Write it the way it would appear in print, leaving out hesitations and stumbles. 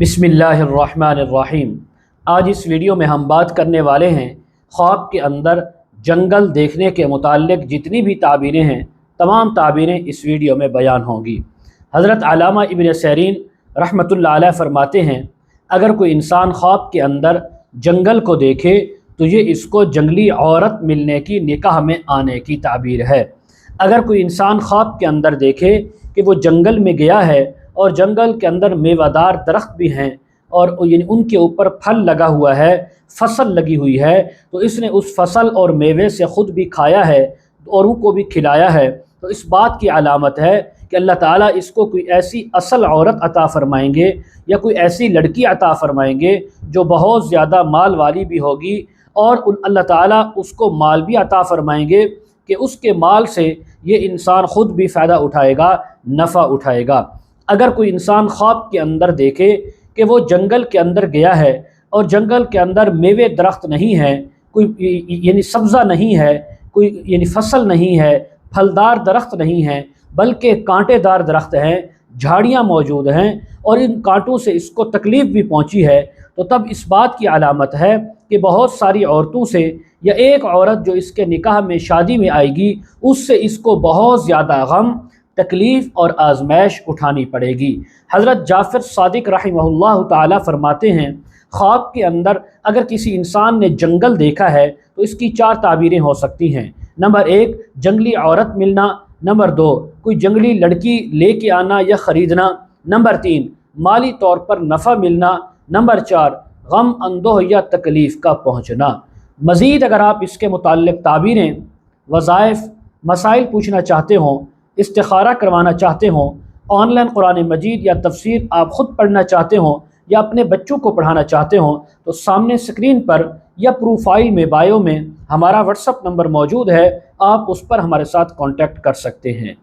بسم اللہ الرحمن الرحیم۔ آج اس ویڈیو میں ہم بات کرنے والے ہیں خواب کے اندر جنگل دیکھنے کے متعلق جتنی بھی تعبیریں ہیں تمام تعبیریں اس ویڈیو میں بیان ہوں گی۔ حضرت علامہ ابن سیرین رحمۃ اللہ علیہ فرماتے ہیں اگر کوئی انسان خواب کے اندر جنگل کو دیکھے تو یہ اس کو جنگلی عورت ملنے کی نکاح میں آنے کی تعبیر ہے۔ اگر کوئی انسان خواب کے اندر دیکھے کہ وہ جنگل میں گیا ہے اور جنگل کے اندر میوہ دار درخت بھی ہیں اور یعنی ان کے اوپر پھل لگا ہوا ہے، فصل لگی ہوئی ہے، تو اس نے اس فصل اور میوے سے خود بھی کھایا ہے اور ان کو بھی کھلایا ہے، تو اس بات کی علامت ہے کہ اللہ تعالیٰ اس کو کوئی ایسی اصل عورت عطا فرمائیں گے یا کوئی ایسی لڑکی عطا فرمائیں گے جو بہت زیادہ مال والی بھی ہوگی، اور اللہ تعالیٰ اس کو مال بھی عطا فرمائیں گے کہ اس کے مال سے یہ انسان خود بھی فائدہ اٹھائے گا، نفع اٹھائے گا۔ اگر کوئی انسان خواب کے اندر دیکھے کہ وہ جنگل کے اندر گیا ہے اور جنگل کے اندر میوے درخت نہیں ہے، کوئی یعنی سبزہ نہیں ہے، کوئی یعنی فصل نہیں ہے، پھلدار درخت نہیں ہے، بلکہ کانٹے دار درخت ہیں، جھاڑیاں موجود ہیں اور ان کانٹوں سے اس کو تکلیف بھی پہنچی ہے، تو تب اس بات کی علامت ہے کہ بہت ساری عورتوں سے یا ایک عورت جو اس کے نکاح میں شادی میں آئے گی اس سے اس کو بہت زیادہ غم، تکلیف اور آزمائش اٹھانی پڑے گی۔ حضرت جعفر صادق رحمہ اللہ تعالی فرماتے ہیں خواب کے اندر اگر کسی انسان نے جنگل دیکھا ہے تو اس کی 4 تعبیریں ہو سکتی ہیں۔ نمبر 1 جنگلی عورت ملنا، نمبر 2 کوئی جنگلی لڑکی لے کے آنا یا خریدنا، نمبر 3 مالی طور پر نفع ملنا، نمبر 4 غم اندوہ یا تکلیف کا پہنچنا۔ مزید اگر آپ اس کے متعلق تعبیریں، وظائف، مسائل پوچھنا چاہتے ہوں، استخارہ کروانا چاہتے ہوں، آن لائن قرآن مجید یا تفسیر آپ خود پڑھنا چاہتے ہوں یا اپنے بچوں کو پڑھانا چاہتے ہوں تو سامنے اسکرین پر یا پروفائل میں بایو میں ہمارا واٹس ایپ نمبر موجود ہے، آپ اس پر ہمارے ساتھ کانٹیکٹ کر سکتے ہیں۔